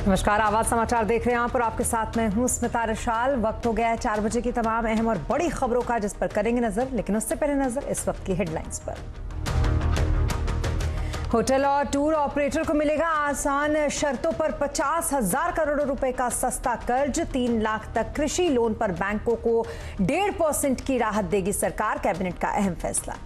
नमस्कार, आवाज समाचार देख रहे हैं आप और आपके साथ मैं हूं स्मिता रिशाल। वक्त हो गया है 4 बजे की तमाम अहम और बड़ी खबरों का, जिस पर करेंगे नजर। लेकिन उससे पहले नजर इस वक्त की हेडलाइंस पर। होटल और टूर ऑपरेटर को मिलेगा आसान शर्तों पर 50,000 करोड़ रुपए का सस्ता कर्ज। 3 लाख तक कृषि लोन पर बैंकों को 1.5% की राहत देगी सरकार। कैबिनेट का अहम फैसला।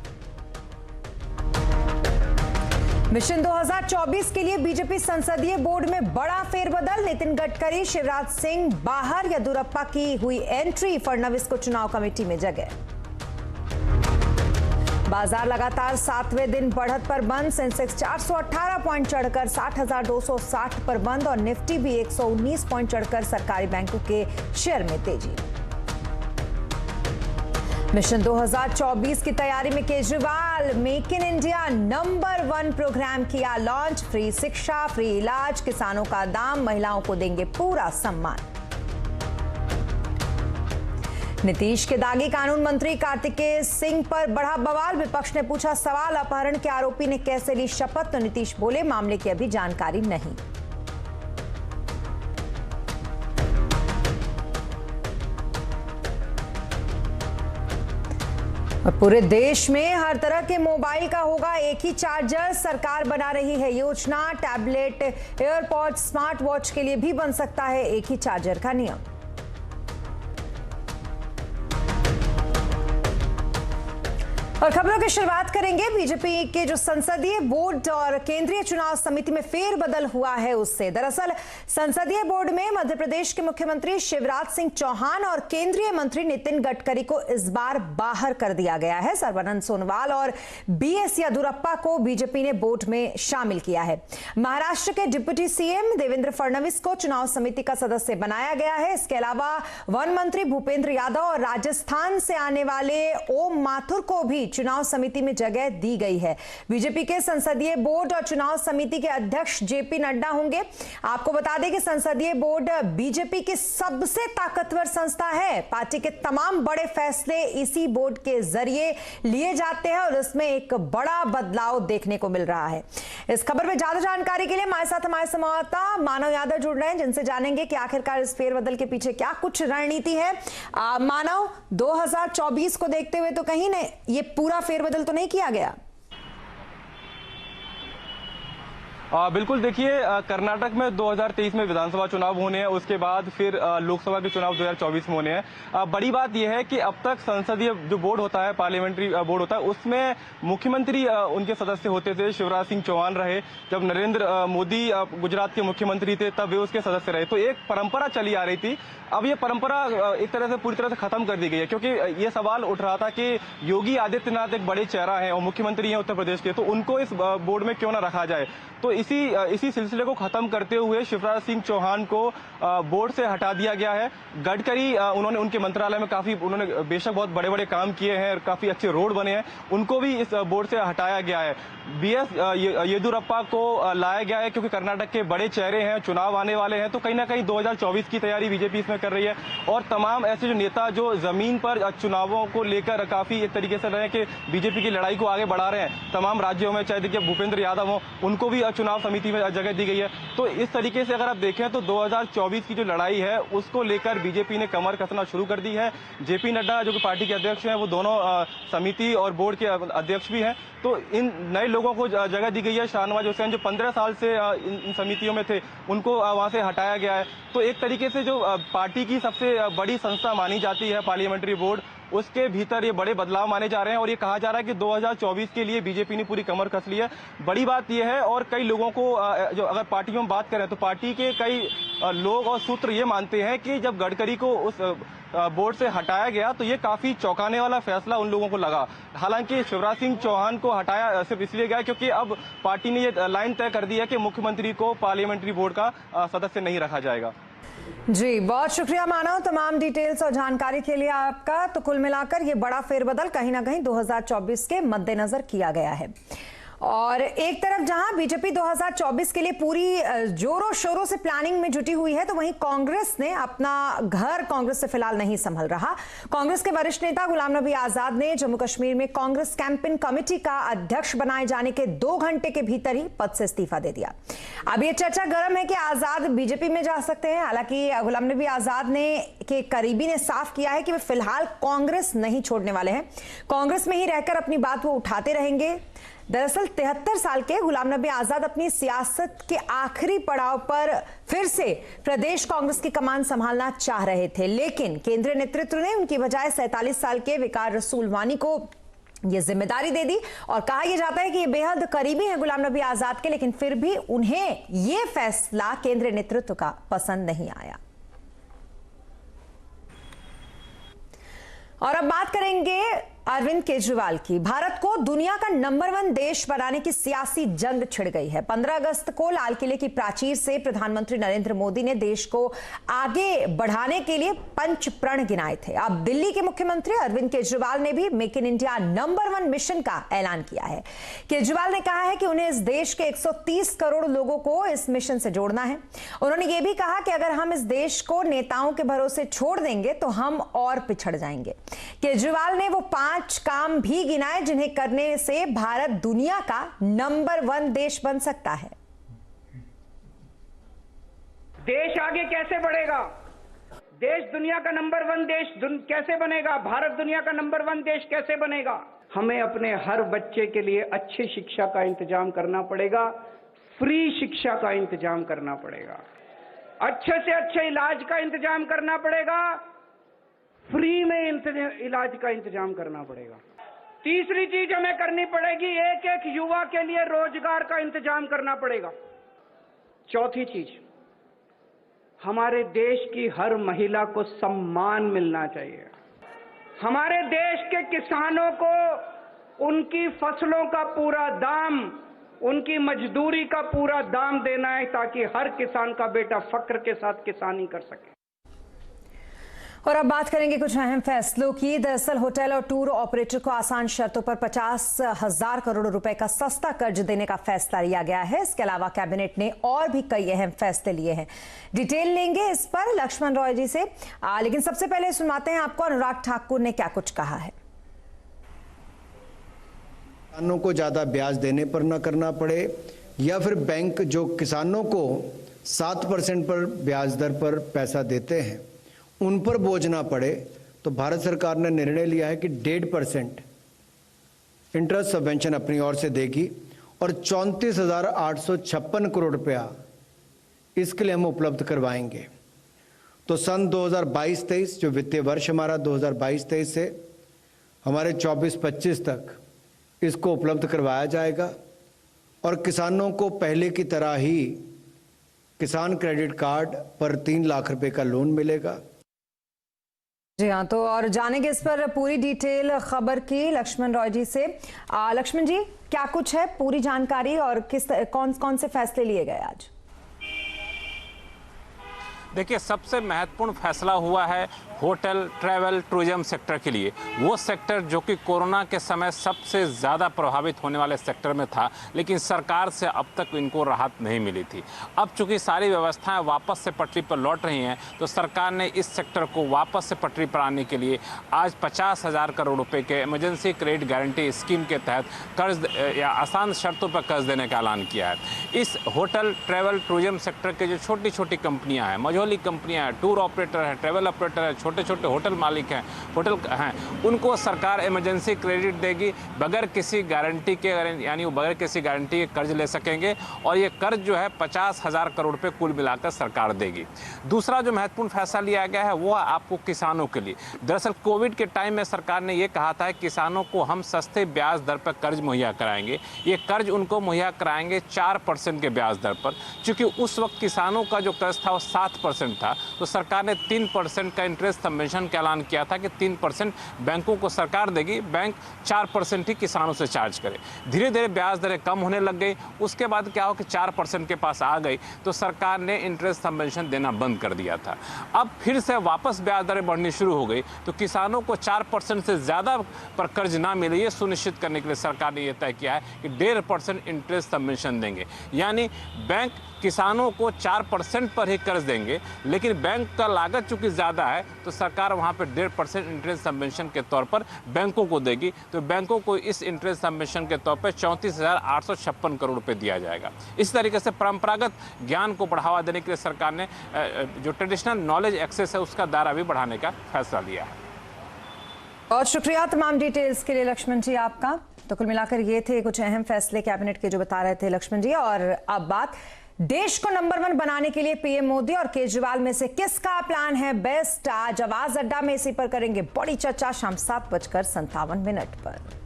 मिशन 2024 के लिए बीजेपी संसदीय बोर्ड में बड़ा फेरबदल। नितिन गडकरी, शिवराज सिंह बाहर, येदियुरप्पा की हुई एंट्री। फडणवीस को चुनाव कमेटी में जगह। बाजार लगातार 7वें दिन बढ़त पर बंद। सेंसेक्स 418 पॉइंट चढ़कर 60,260 पर बंद और निफ्टी भी 119 पॉइंट चढ़कर सरकारी बैंकों के शेयर में तेजी। मिशन 2024 की तैयारी में Kejriwal. Make in India number 1 program किया लॉन्च। फ्री शिक्षा, फ्री इलाज, किसानों का दाम, महिलाओं को देंगे पूरा सम्मान। नीतीश के दागी कानून मंत्री कार्तिकेय सिंह पर बढ़ा बवाल। विपक्ष ने पूछा सवाल, अपहरण के आरोपी ने कैसे ली शपथ? तो नीतीश बोले मामले की अभी जानकारी नहीं। और पूरे देश में हर तरह के मोबाइल का होगा एक ही चार्जर। सरकार बना रही है योजना। टैबलेट, एयरपॉड, स्मार्ट वॉच के लिए भी बन सकता है एक ही चार्जर का नियम। और खबरों की शुरुआत करेंगे बीजेपी के जो संसदीय बोर्ड और केंद्रीय चुनाव समिति में फेरबदल हुआ है उससे। दरअसल संसदीय बोर्ड में मध्य प्रदेश के मुख्यमंत्री शिवराज सिंह चौहान और केंद्रीय मंत्री नितिन गडकरी को इस बार बाहर कर दिया गया है। सर्बानंद सोनोवाल और बीएस येदियुरप्पा को बीजेपी ने बोर्ड में शामिल किया है। महाराष्ट्र के डिप्टी सीएम देवेंद्र फडणवीस को चुनाव समिति का सदस्य बनाया गया है। इसके अलावा वन मंत्री भूपेंद्र यादव और राजस्थान से आने वाले ओम माथुर को भी चुनाव समिति में जगह दी गई है। बीजेपी के संसदीय बोर्ड और चुनाव समिति के अध्यक्ष जेपी नड्डा होंगे। आपको बता दें कि संसदीय बोर्ड बीजेपी की सबसे ताकतवर संस्था है। पार्टी के तमाम बड़े फैसले इसी बोर्ड के जरिए लिए जाते हैं और इसमें एक बड़ा बदलाव देखने को मिल रहा है। इस खबर में ज्यादा जानकारी के लिए हमारे साथ हमारे संवाददाता मानव यादव जुड़ रहे हैं, जिनसे जानेंगे कि आखिरकार इस फेरबदल के पीछे क्या कुछ रणनीति है। मानव, 2024 को देखते हुए तो कहीं न ये पूरा फेरबदल तो नहीं किया गया? बिल्कुल, देखिए कर्नाटक में 2023 में विधानसभा चुनाव होने हैं, उसके बाद फिर लोकसभा के चुनाव 2024 में होने हैं। बड़ी बात यह है कि अब तक संसदीय जो बोर्ड होता है, पार्लियामेंट्री बोर्ड होता है, उसमें मुख्यमंत्री उनके सदस्य होते थे। शिवराज सिंह चौहान रहे, जब नरेंद्र मोदी गुजरात के मुख्यमंत्री थे तब वे उसके सदस्य रहे। तो एक परंपरा चली आ रही थी। अब ये परंपरा एक तरह से पूरी तरह से खत्म कर दी गई है, क्योंकि ये सवाल उठ रहा था कि योगी आदित्यनाथ एक बड़े चेहरा है और मुख्यमंत्री हैं उत्तर प्रदेश के, तो उनको इस बोर्ड में क्यों ना रखा जाए। तो इसी सिलसिले को खत्म करते हुए शिवराज सिंह चौहान को बोर्ड से हटा दिया गया है। गडकरी, उन्होंने उनके मंत्रालय में उन्होंने बेशक बहुत बड़े बड़े काम किए हैं और काफी अच्छे रोड बने हैं, उनको भी इस बोर्ड से हटाया गया है। बीएस येदियुरप्पा को लाया गया है क्योंकि कर्नाटक के बड़े चेहरे हैं, चुनाव आने वाले हैं, तो कहीं ना कहीं 2024 की तैयारी बीजेपी इसमें कर रही है। और तमाम ऐसे जो नेता जो जमीन पर चुनावों को लेकर काफी एक तरीके से रहे कि बीजेपी की लड़ाई को आगे बढ़ा रहे हैं, तमाम राज्यों में, चाहे देखिए भूपेंद्र यादव हो, उनको भी चुनाव समिति में जगह दी गई है। तो इस तरीके से अगर आप देखें तो 2024 की जो लड़ाई है उसको लेकर बीजेपी ने कमर कसना शुरू कर दी है। जेपी नड्डा जो कि पार्टी के अध्यक्ष हैं, वो दोनों समिति और बोर्ड के अध्यक्ष भी हैं। तो इन नए लोगों को जगह दी गई है। शाहनवाज हुसैन जो 15 साल से इन समितियों में थे, उनको वहां से हटाया गया है। तो एक तरीके से जो पार्टी की सबसे बड़ी संस्था मानी जाती है पार्लियामेंट्री बोर्ड, उसके भीतर ये बड़े बदलाव माने जा रहे हैं और ये कहा जा रहा है कि 2024 के लिए बीजेपी ने पूरी कमर कस ली है। बड़ी बात यह है, और कई लोगों को जो अगर पार्टी में बात करें तो पार्टी के कई लोग और सूत्र ये मानते हैं कि जब गडकरी को उस बोर्ड से हटाया गया तो ये काफी चौंकाने वाला फैसला उन लोगों को लगा। हालांकि शिवराज सिंह चौहान को हटाया सिर्फ इसलिए गया क्योंकि अब पार्टी ने ये लाइन तय कर दी है कि मुख्यमंत्री को पार्लियामेंट्री बोर्ड का सदस्य नहीं रखा जाएगा। जी, बहुत शुक्रिया मानव, तमाम डिटेल्स और जानकारी के लिए आपका। तो कुल मिलाकर ये बड़ा फेरबदल कहीं ना कहीं 2024 के मद्देनजर किया गया है। और एक तरफ जहां बीजेपी 2024 के लिए पूरी जोरों शोरों से प्लानिंग में जुटी हुई है, तो वहीं कांग्रेस ने अपना घर कांग्रेस से फिलहाल नहीं संभल रहा। कांग्रेस के वरिष्ठ नेता गुलाम नबी आजाद ने जम्मू कश्मीर में कांग्रेस कैंपेन कमेटी का अध्यक्ष बनाए जाने के 2 घंटे के भीतर ही पद से इस्तीफा दे दिया। अब यह चर्चा गर्म है कि आजाद बीजेपी में जा सकते हैं। हालांकि गुलाम नबी आजाद ने के करीबी ने साफ किया है कि वे फिलहाल कांग्रेस नहीं छोड़ने वाले हैं, कांग्रेस में ही रहकर अपनी बात वो उठाते रहेंगे। दरअसल 73 साल के गुलाम नबी आजाद अपनी सियासत के आखिरी पड़ाव पर फिर से प्रदेश कांग्रेस की कमान संभालना चाह रहे थे, लेकिन केंद्रीय नेतृत्व ने उनकी बजाय 47 साल के विकार रसूल वानी को यह जिम्मेदारी दे दी। और कहा यह जाता है कि ये बेहद करीबी है गुलाम नबी आजाद के, लेकिन फिर भी उन्हें यह फैसला केंद्रीय नेतृत्व का पसंद नहीं आया। और अब बात करेंगे अरविंद केजरीवाल की। भारत को दुनिया का नंबर 1 देश बनाने की सियासी जंग छिड़ गई है। 15 अगस्त को लाल किले की प्राचीर से प्रधानमंत्री नरेंद्र मोदी ने देश को आगे बढ़ाने के लिए 5 प्रण गिनाए थे। अब दिल्ली के मुख्यमंत्री अरविंद केजरीवाल ने भी make in India number 1 mission का ऐलान किया है। केजरीवाल ने कहा है कि उन्हें इस देश के 130 करोड़ लोगों को इस मिशन से जोड़ना है। उन्होंने ये भी कहा कि अगर हम इस देश को नेताओं के भरोसे छोड़ देंगे तो हम और पिछड़ जाएंगे। केजरीवाल ने वो 5 काम भी गिनाए जिन्हें करने से भारत दुनिया का नंबर 1 देश बन सकता है। देश आगे कैसे बढ़ेगा? देश दुनिया का नंबर 1 देश कैसे बनेगा? भारत दुनिया का नंबर 1 देश कैसे बनेगा? हमें अपने हर बच्चे के लिए अच्छी शिक्षा का इंतजाम करना पड़ेगा, फ्री शिक्षा का इंतजाम करना पड़ेगा, अच्छे से अच्छे इलाज का इंतजाम करना पड़ेगा, फ्री में इलाज का इंतजाम करना पड़ेगा। तीसरी चीज हमें करनी पड़ेगी, एक एक युवा के लिए रोजगार का इंतजाम करना पड़ेगा। चौथी चीज, हमारे देश की हर महिला को सम्मान मिलना चाहिए। हमारे देश के किसानों को उनकी फसलों का पूरा दाम, उनकी मजदूरी का पूरा दाम देना है, ताकि हर किसान का बेटा फक्र के साथ किसानी कर सके। और अब बात करेंगे कुछ अहम फैसलों की। दरअसल होटल और टूर ऑपरेटर को आसान शर्तों पर 50,000 करोड़ रुपए का सस्ता कर्ज देने का फैसला लिया गया है। इसके अलावा कैबिनेट ने और भी कई अहम फैसले लिए हैं। डिटेल लेंगे इस पर लक्ष्मण रॉय जी से, लेकिन सबसे पहले सुनवाते हैं आपको अनुराग ठाकुर ने क्या कुछ कहा है। किसानों को ज्यादा ब्याज देने पर न करना पड़े, या फिर बैंक जो किसानों को 7% पर ब्याज दर पर पैसा देते हैं उन पर बोझ ना पड़े, तो भारत सरकार ने निर्णय लिया है कि 1.5% इंटरेस्ट सबवेंशन अपनी ओर से देगी और 34,856 करोड़ रुपया इसके लिए हम उपलब्ध करवाएंगे। तो सन 2022-23 जो वित्तीय वर्ष हमारा 2022-23 से हमारे 24-25 तक इसको उपलब्ध करवाया जाएगा और किसानों को पहले की तरह ही किसान क्रेडिट कार्ड पर 3 लाख रुपए का लोन मिलेगा। जी हाँ, तो और जानेंगे इस पर पूरी डिटेल खबर की लक्ष्मण रॉय जी से। लक्ष्मण जी, क्या कुछ है पूरी जानकारी और कौन से फैसले लिए गए आज? देखिए, सबसे महत्वपूर्ण फैसला हुआ है होटल, ट्रैवल, टूरिज्म सेक्टर के लिए। वो सेक्टर जो कि कोरोना के समय सबसे ज़्यादा प्रभावित होने वाले सेक्टर में था, लेकिन सरकार से अब तक इनको राहत नहीं मिली थी। अब चूंकि सारी व्यवस्थाएं वापस से पटरी पर लौट रही हैं, तो सरकार ने इस सेक्टर को वापस से पटरी पर आने के लिए आज 50,000 करोड़ रुपए के इमरजेंसी क्रेडिट गारंटी स्कीम के तहत कर्ज या आसान शर्तों पर कर्ज देने का ऐलान किया है। इस होटल, ट्रैवल, टूरिज्म सेक्टर के जो छोटी छोटी कंपनियाँ हैं, मझोली कंपनियाँ हैं, टूर ऑपरेटर हैं, ट्रैवल ऑपरेटर हैं, छोटे छोटे होटल मालिक हैं, होटल हैं, उनको सरकार इमरजेंसी क्रेडिट देगी बगैर किसी गारंटी के, यानी वो बगैर किसी गारंटी के कर्ज ले सकेंगे और ये कर्ज जो है 50,000 करोड़ रुपए कुल मिलाकर सरकार देगी। दूसरा जो महत्वपूर्ण फैसला लिया गया है वो आपको किसानों के लिए। दरअसल कोविड के टाइम में सरकार ने ये कहा था कि किसानों को हम सस्ते ब्याज दर पर कर्ज मुहैया कराएंगे। ये कर्ज उनको मुहैया कराएंगे 4% 3% के ब्याज दर पर। चूंकि उस वक्त किसानों का जो कर्ज था वो 7% था, तो सरकार ने 3% का इंटरेस्ट सबवेंशन का ऐलान किया था कि 3% बैंकों को सरकार देगी, बैंक 4% ही किसानों से चार्ज करे। धीरे धीरे ब्याज दरें कम होने लग गई। उसके बाद क्या हो कि 4% के पास आ गई तो सरकार ने इंटरेस्ट सबवेंशन देना बंद कर दिया था। अब फिर से वापस ब्याज दरें बढ़नी शुरू हो गई तो किसानों को 4% से ज़्यादा पर कर्ज ना मिले, ये सुनिश्चित करने के लिए सरकार ने यह तय किया है कि 1.5% इंटरेस्ट सबवेंशन देंगे। यानी बैंक किसानों को 4% पर ही कर्ज देंगे, लेकिन बैंक का लागत चूंकि ज़्यादा है तो सरकार वहाँ पर 1.5% इंटरेस्ट सबवेंशन के तौर पर बैंकों को देगी। तो बैंकों को इस इंटरेस्ट सबवेंशन के तौर पर 34,856 करोड़ रुपए दिया जाएगा। इस तरीके से परंपरागत ज्ञान को बढ़ावा देने के लिए सरकार ने जो ट्रेडिशनल नॉलेज एक्सेस है उसका दायरा भी बढ़ाने का फैसला लिया है। बहुत शुक्रिया तमाम डिटेल्स के लिए लक्ष्मण जी आपका। तो कुल मिलाकर ये थे कुछ अहम फैसले कैबिनेट के जो बता रहे थे लक्ष्मण जी। और अब बात देश को नंबर 1 बनाने के लिए पीएम मोदी और केजरीवाल में से किसका प्लान है बेस्ट, आज आवाज अड्डा में इसी पर करेंगे बड़ी चर्चा शाम 7:57 पर।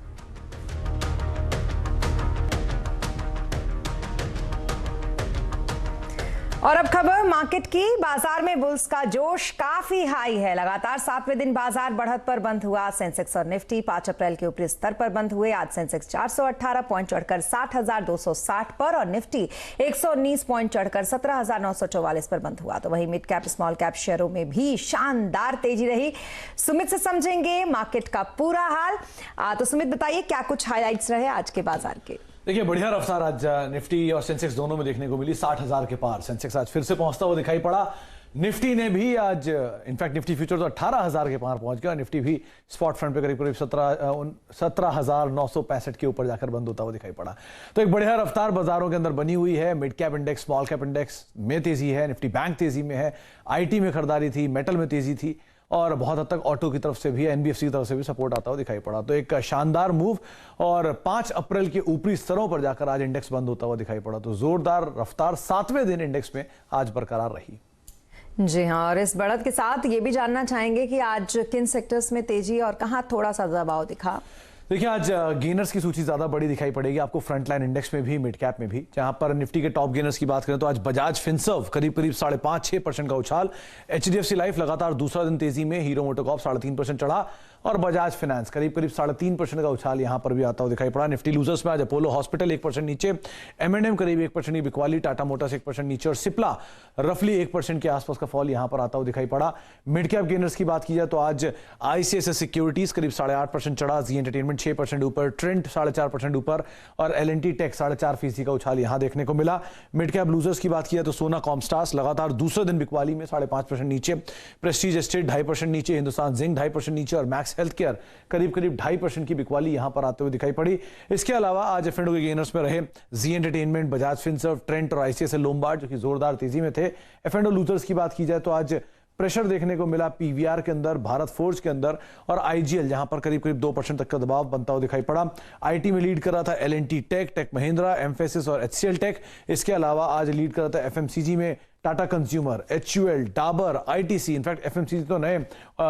और अब खबर मार्केट की। बाजार में बुल्स का जोश काफी हाई है। लगातार 7वें दिन बाजार बढ़त पर बंद हुआ। सेंसेक्स और निफ्टी 5 अप्रैल के ऊपरी स्तर पर बंद हुए। आज सेंसेक्स 418 पॉइंट चढ़कर 60,260 पर और निफ्टी 119 पॉइंट चढ़कर 17,944 पर बंद हुआ। तो वहीं मिड कैप स्मॉल कैप शेयरों में भी शानदार तेजी रही। सुमित से समझेंगे मार्केट का पूरा हाल। तो सुमित बताइए क्या कुछ हाईलाइट्स रहे आज के बाजार के। देखिए बढ़िया रफ्तार आज निफ्टी और सेंसेक्स दोनों में देखने को मिली। 60,000 के पार सेंसेक्स आज फिर से पहुंचता हुआ दिखाई पड़ा। निफ्टी ने भी आज इनफैक्ट निफ्टी फ्यूचर तो 18,000 के पार पहुंच गया। निफ्टी भी स्पॉट फ्रंट पे करीब 17,965 के ऊपर जाकर बंद होता हुआ दिखाई पड़ा। तो एक बढ़िया रफ्तार बाजारों के अंदर बनी हुई है। Mid cap index small cap index में तेजी है। निफ्टी बैंक तेजी में है। आईटी में खरीदारी थी, मेटल में तेजी थी और बहुत हद तक ऑटो की तरफ से भी, एनबीएफसी की तरफ से भी सपोर्ट आता हुआ दिखाई पड़ा। तो एक शानदार मूव और 5 अप्रैल के ऊपरी स्तरों पर जाकर आज इंडेक्स बंद होता हुआ दिखाई पड़ा। तो जोरदार रफ्तार 7वें दिन इंडेक्स में आज बरकरार रही। जी हाँ, और इस बढ़त के साथ ये भी जानना चाहेंगे कि आज किन सेक्टर्स में तेजी और कहां थोड़ा सा दबाव दिखा। देखिए आज गेनर्स की सूची ज्यादा बड़ी दिखाई पड़ेगी आपको फ्रंट लाइन इंडेक्स में भी, मिड कैप में भी। जहां पर निफ्टी के टॉप गेनर्स की बात करें तो आज बजाज फिनसर्व करीब 5.5-6% का उछाल। एचडीएफसी लाइफ लगातार दूसरा दिन तेजी में। हीरो मोटोकॉर्प 3.5% चढ़ा और बजाज फाइनेंस करीब 3.5% का उछाल यहां पर भी आता हुआ दिखाई पड़ा। निफ्टी लूजर्स में आज अपोलो हॉस्पिटल 1% नीचे, एम&एम करीब 1% बिकवाली, टाटा मोटर्स 1% नीचे और सिप्ला रफली 1% के आसपास का फॉल यहां पर आता हुआ दिखाई पड़ा। मिड कैप गेनर्स की बात की जाए तो आज आईसीआईसीआई सिक्योरिटीज करीब 8.5% चढ़ा, जी एंटरटेनमेंट 6% ऊपर, ट्रेंट 4.5% ऊपर और एल&टी टेक 4.5% का उछाल यहां देखने को मिला। मिड कैप लूजर्स की बात की जाए तो सोना कॉमस्टार्स लगातार दूसरे दिन बिकवाली में 5.5% नीचे, प्रेस्टीज एस्टेट 2.5% नीचे, हिंदुस्तान जिंक 2.5% नीचे और मैक्स हेल्थ केयर करीब 2.5% की बिकवाली यहां पर आते हुए दिखाई पड़ी। इसके अलावा आज एफ&ओ के गेनर्स में रहे जी एंटरटेनमेंट, बजाज फिनसर्व, ट्रेंट और आईसीआईसीआई लोम्बार्ड जो कि जोरदार तेजी में थे। एफ&ओ लूजर्स की बात की जाए तो आज प्रेशर देखने को मिला पीवीआर के अंदर, भारत फोर्ज के अंदर और आईजीएल जहां पर करीब 2% तक का दबाव बनता हुआ दिखाई पड़ा। आईटी में लीड कर रहा था एल&टी टेक, टेक महिंद्रा, एम्फेसिस और एचसीएल टेक। इसके अलावा आज लीड कर रहा था एफएमसीजी में Tata consumer, HUL, Dabur, ITC. In fact FMCG तो नए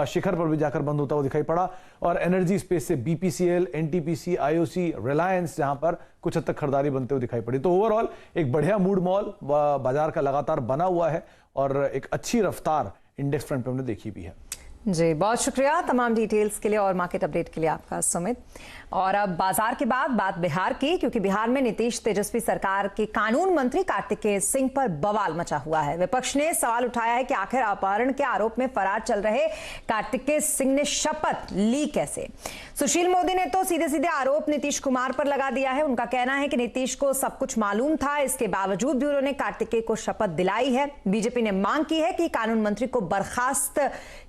शिखर पर भी जाकर बंद होता हुआ दिखाई पड़ा। और एनर्जी स्पेस से बीपीसीएल, एनटीपीसी, आईओसी, रिलायंस जहां पर कुछ हद तक खरीदारी बनते हुए दिखाई पड़ी। तो ओवरऑल एक बढ़िया मूड मॉल बाजार का लगातार बना हुआ है और एक अच्छी रफ्तार इंडेक्स फ्रंट पे हमने देखी भी है। जी बहुत शुक्रिया तमाम डिटेल्स के लिए और मार्केट अपडेट के लिए आपका सुमित। और अब बाजार के बाद बात बिहार की, क्योंकि बिहार में नीतीश तेजस्वी सरकार के कानून मंत्री कार्तिकेय सिंह पर बवाल मचा हुआ है। विपक्ष ने सवाल उठाया है कि आखिर अपहरण के आरोप में फरार चल रहे कार्तिकेय सिंह ने शपथ ली कैसे। सुशील मोदी ने तो सीधे सीधे आरोप नीतीश कुमार पर लगा दिया है। उनका कहना है कि नीतीश को सब कुछ मालूम था, इसके बावजूद भी उन्होंने कार्तिकेय को शपथ दिलाई है। बीजेपी ने मांग की है कि कानून मंत्री को बर्खास्त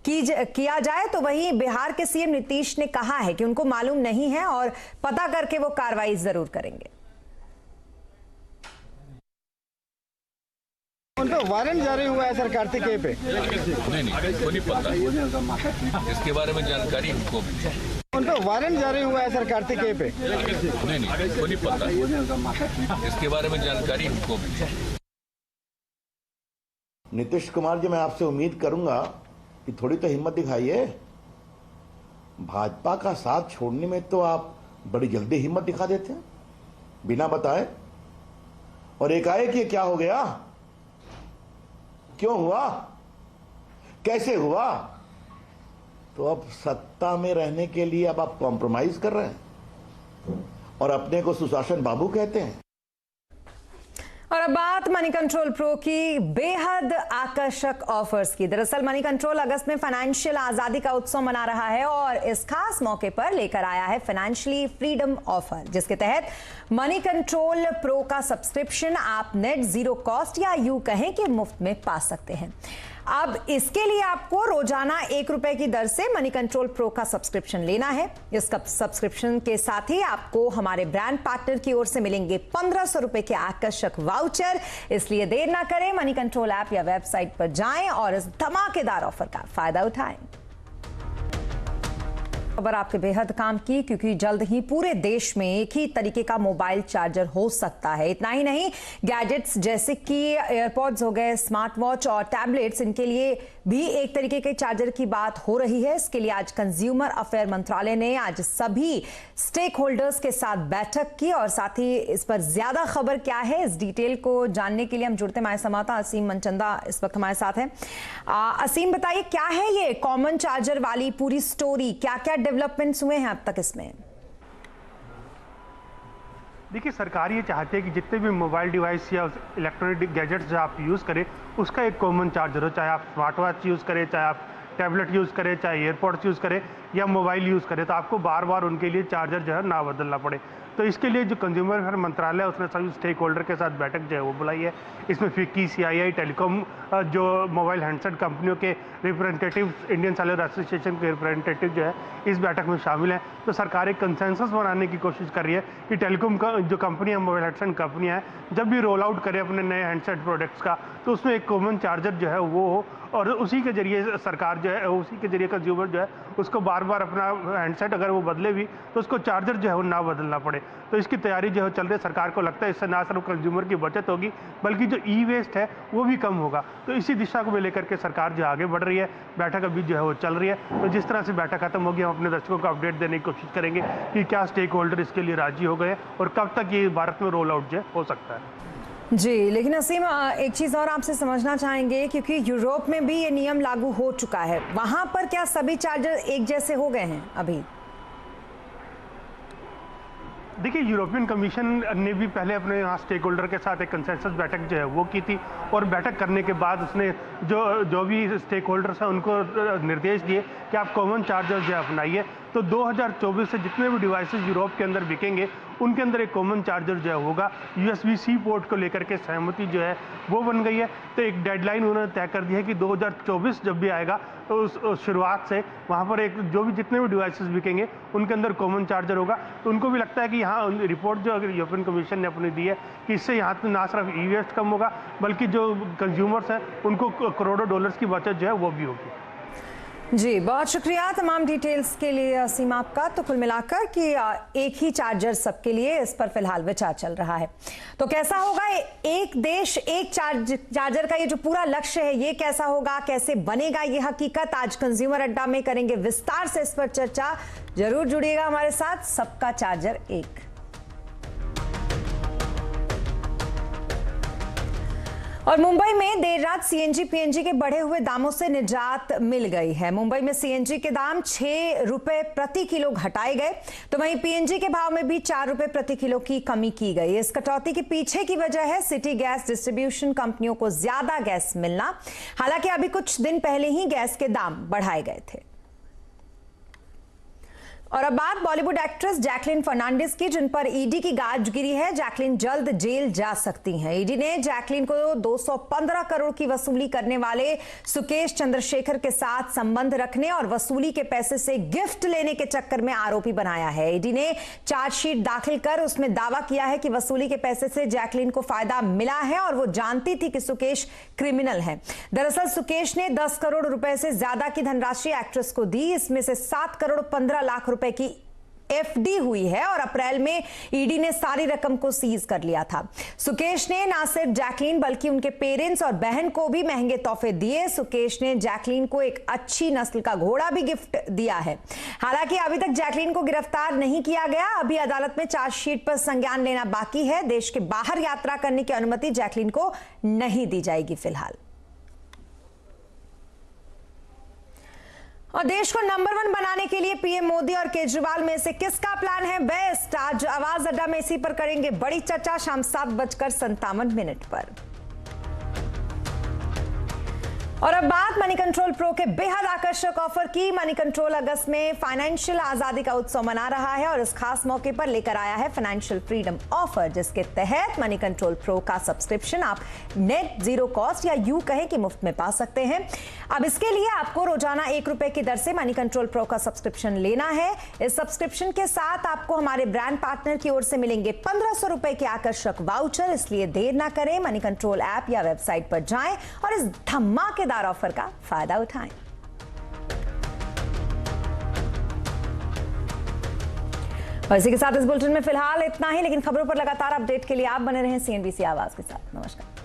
किया जाए। तो वहीं बिहार के सीएम नीतीश ने कहा है कि उनको मालूम नहीं है और पता करके वो कार्रवाई जरूर करेंगे। उन पर वारंट जारी हुआ है सर कार्तिकेय पे? नहीं को नहीं पता, इसके बारे में जानकारी हमको। उन पर वारंट जारी हुआ है सर कार्तिकेय पे? नहीं को नहीं पता, इसके बारे में जानकारी हमको। नीतीश कुमार जी, मैं आपसे उम्मीद करूंगा कि थोड़ी तो हिम्मत दिखाइए। भाजपा का साथ छोड़ने में तो आप बड़ी जल्दी हिम्मत दिखा देते हैं बिना बताए। और एकाएक ये क्या हो गया, क्यों हुआ, कैसे हुआ? तो अब सत्ता में रहने के लिए अब आप कॉम्प्रोमाइज कर रहे हैं और अपने को सुशासन बाबू कहते हैं। और अब बात मनी कंट्रोल प्रो की बेहद आकर्षक ऑफर्स की। दरअसल मनी कंट्रोल अगस्त में फाइनेंशियल आजादी का उत्सव मना रहा है और इस खास मौके पर लेकर आया है फाइनेंशियली फ्रीडम ऑफर, जिसके तहत मनी कंट्रोल प्रो का सब्सक्रिप्शन आप नेट जीरो कॉस्ट या यूं कहें कि मुफ्त में पा सकते हैं। अब इसके लिए आपको रोजाना ₹1 की दर से मनी कंट्रोल प्रो का सब्सक्रिप्शन लेना है। इस सब्सक्रिप्शन के साथ ही आपको हमारे ब्रांड पार्टनर की ओर से मिलेंगे ₹1500 के आकर्षक वाउचर। इसलिए देर ना करें, मनी कंट्रोल ऐप या वेबसाइट पर जाएं और इस धमाकेदार ऑफर का फायदा उठाएं। खबर आपके बेहद काम की, क्योंकि जल्द ही पूरे देश में एक ही तरीके का मोबाइल चार्जर हो सकता है। इतना ही नहीं, गैजेट्स जैसे कि एयरपॉड्स हो गए, स्मार्ट वॉच और टैबलेट्स, इनके लिए भी एक तरीके के चार्जर की बात हो रही है। इसके लिए आज कंज्यूमर अफेयर मंत्रालय ने आज सभी स्टेक होल्डर्स के साथ बैठक की और साथ ही इस पर ज्यादा खबर क्या है, इस डिटेल को जानने के लिए हम जुड़ते हमारे संवाददाता असीम मनचंदा इस वक्त हमारे साथ हैं। असीम, बताइए क्या है ये कॉमन चार्जर वाली पूरी स्टोरी, क्या क्या डेवलपमेंट्स हुए हैं अब तक इसमें? देखिए, सरकार ये चाहती है कि जितने भी मोबाइल डिवाइस या इलेक्ट्रॉनिक गैजेट्स जो आप यूज़ करें उसका एक कॉमन चार्जर हो। चाहे आप स्मार्ट वॉच यूज़ करें, चाहे आप टैबलेट यूज़ करें, चाहे एयरपॉड्स यूज़ करें या मोबाइल यूज़ करें, तो आपको बार बार उनके लिए चार्जर जो है ना बदलना पड़े। तो इसके लिए जो कंज्यूमर अफेयर मंत्रालय है उसने सभी स्टेक होल्डर के साथ बैठक जो है वो बुलाई है। इसमें फिक्की, CII, टेलीकॉम, जो मोबाइल हैंडसेट कंपनियों के रिप्रेजेंटेटिव, इंडियन सेलर एसोसिएशन के रिप्रेजेंटेटिव जो है इस बैठक में शामिल हैं। तो सरकार एक कंसेंसस बनाने की कोशिश कर रही है कि टेलीकॉम का जो कंपनियां, मोबाइल हैंडसेट कंपनियां हैं, जब भी रोल आउट करें अपने नए हैंडसेट प्रोडक्ट्स का, तो उसमें एक कॉमन चार्जर जो है वो हो और उसी के जरिए सरकार जो है, उसी के जरिए कंज्यूमर जो है उसको बार बार अपना हैंडसेट अगर वो बदले भी तो उसको चार्जर जो है वो ना बदलना पड़े। तो इसकी तैयारी जो है चल रही है। सरकार को लगता है इससे ना सिर्फ कंज्यूमर की बचत होगी बल्कि जो ई वेस्ट है वो भी कम होगा। तो इसी दिशा को लेकर के सरकार जो आगे बढ़ रही है। बैठक अभी जो है वो चल रही है। तो जिस तरह से बैठक खत्म होगी हम अपने दर्शकों को अपडेट देने की कोशिश करेंगे कि क्या स्टेक होल्डर इसके लिए राजी हो गए और कब तक ये भारत में रोल आउट जो हो सकता है। जी, लेकिन असीम, एक चीज़ और आपसे समझना चाहेंगे, क्योंकि यूरोप में भी ये नियम लागू हो चुका है, वहां पर क्या सभी चार्जर एक जैसे हो गए हैं अभी? देखिए, यूरोपियन कमीशन ने भी पहले अपने यहाँ स्टेक होल्डर के साथ एक कंसेंसस बैठक जो है वो की थी और बैठक करने के बाद उसने जो भी स्टेक होल्डर्स हैं उनको निर्देश दिए कि आप कॉमन चार्जर जो है अपनाइए। तो 2024 से जितने भी डिवाइसेस यूरोप के अंदर बिकेंगे उनके अंदर एक कॉमन चार्जर जो है होगा। USB-C पोर्ट को लेकर के सहमति जो है वो बन गई है। तो एक डेडलाइन उन्होंने तय कर दी है कि 2024 जब भी आएगा तो उस शुरुआत से वहाँ पर एक जो भी जितने भी डिवाइसेस बिकेंगे उनके अंदर कॉमन चार्जर होगा। तो उनको भी लगता है कि यहाँ रिपोर्ट जो यूरोपियन कमीशन ने अपनी दी है कि इससे यहाँ ना सिर्फ ई वेस्ट कम होगा बल्कि जो कंज्यूमर्स हैं उनको करोड़ों डॉलर्स की बचत जो है वो भी होगी। जी, बहुत शुक्रिया तमाम डिटेल्स के लिए असीम आपका। तो कुल मिलाकर कि एक ही चार्जर सबके लिए, इस पर फिलहाल विचार चल रहा है। तो कैसा होगा एक देश एक चार्जर का ये जो पूरा लक्ष्य है, ये कैसा होगा, कैसे बनेगा ये हकीकत, आज कंज्यूमर अड्डा में करेंगे विस्तार से इस पर चर्चा। जरूर जुड़िएगा हमारे साथ। सबका चार्जर एक। और मुंबई में देर रात CNG PNG के बढ़े हुए दामों से निजात मिल गई है। मुंबई में CNG के दाम ₹6 प्रति किलो घटाए गए, तो वहीं PNG के भाव में भी ₹4 प्रति किलो की कमी की गई। इस कटौती के पीछे की वजह है सिटी गैस डिस्ट्रीब्यूशन कंपनियों को ज्यादा गैस मिलना। हालांकि अभी कुछ दिन पहले ही गैस के दाम बढ़ाए गए थे। और अब बात बॉलीवुड एक्ट्रेस जैकलीन फर्नांडिस की, जिन पर ईडी की गाज गिरी है। जैकलीन जल्द जेल जा सकती हैं। ईडी ने जैकलीन को 215 करोड़ की वसूली करने वाले सुकेश चंद्रशेखर के साथ संबंध रखने और वसूली के पैसे से गिफ्ट लेने के चक्कर में आरोपी बनाया है। ईडी ने चार्जशीट दाखिल कर उसमें दावा किया है कि वसूली के पैसे से जैकलीन को फायदा मिला है और वो जानती थी कि सुकेश क्रिमिनल है। दरअसल सुकेश ने 10 करोड़ रुपए से ज्यादा की धनराशि एक्ट्रेस को दी। इसमें से 7 करोड़ 15 लाख रुपए की एफडी हुई है और अप्रैल में ईडी ने सारी रकम को सीज कर लिया था। सुकेश ने ना सिर्फ जैकलीन बल्कि उनके पेरेंट्स और बहन को भी महंगे तोहफे दिए। सुकेश ने जैकलीन को एक अच्छी नस्ल का घोड़ा भी गिफ्ट दिया है। हालांकि अभी तक जैकलीन को गिरफ्तार नहीं किया गया। अभी अदालत में चार्जशीट पर संज्ञान लेना बाकी है। देश के बाहर यात्रा करने की अनुमति जैकलीन को नहीं दी जाएगी फिलहाल। और देश को नंबर 1 बनाने के लिए पीएम मोदी और केजरीवाल में से किसका प्लान है बेस्ट? आज आवाज अड्डा में इसी पर करेंगे बड़ी चर्चा शाम 7:57 पर। और अब बात मनी कंट्रोल प्रो के बेहद आकर्षक ऑफर की। मनी कंट्रोल अगस्त में फाइनेंशियल आजादी का उत्सव मना रहा है और इस खास मौके पर लेकर आया है फाइनेंशियल फ्रीडम ऑफर, जिसके तहत मनी कंट्रोल प्रो का सब्सक्रिप्शन आप नेट जीरो कॉस्ट या यूं कहें कि मुफ्त में पा सकते हैं। अब इसके लिए आपको रोजाना ₹1 की दर से मनी कंट्रोल प्रो का सब्सक्रिप्शन लेना है। इस सब्सक्रिप्शन के साथ आपको हमारे ब्रांड पार्टनर की ओर से मिलेंगे ₹1500 के आकर्षक वाउचर। इसलिए देर ना करें, मनी कंट्रोल ऐप या वेबसाइट पर जाएं और इस धमाकेदार ऑफर का फायदा उठाएं। और इसी के साथ इस बुलेटिन में फिलहाल इतना ही, लेकिन खबरों पर लगातार अपडेट के लिए आप बने रहें CNBC आवाज के साथ। नमस्कार।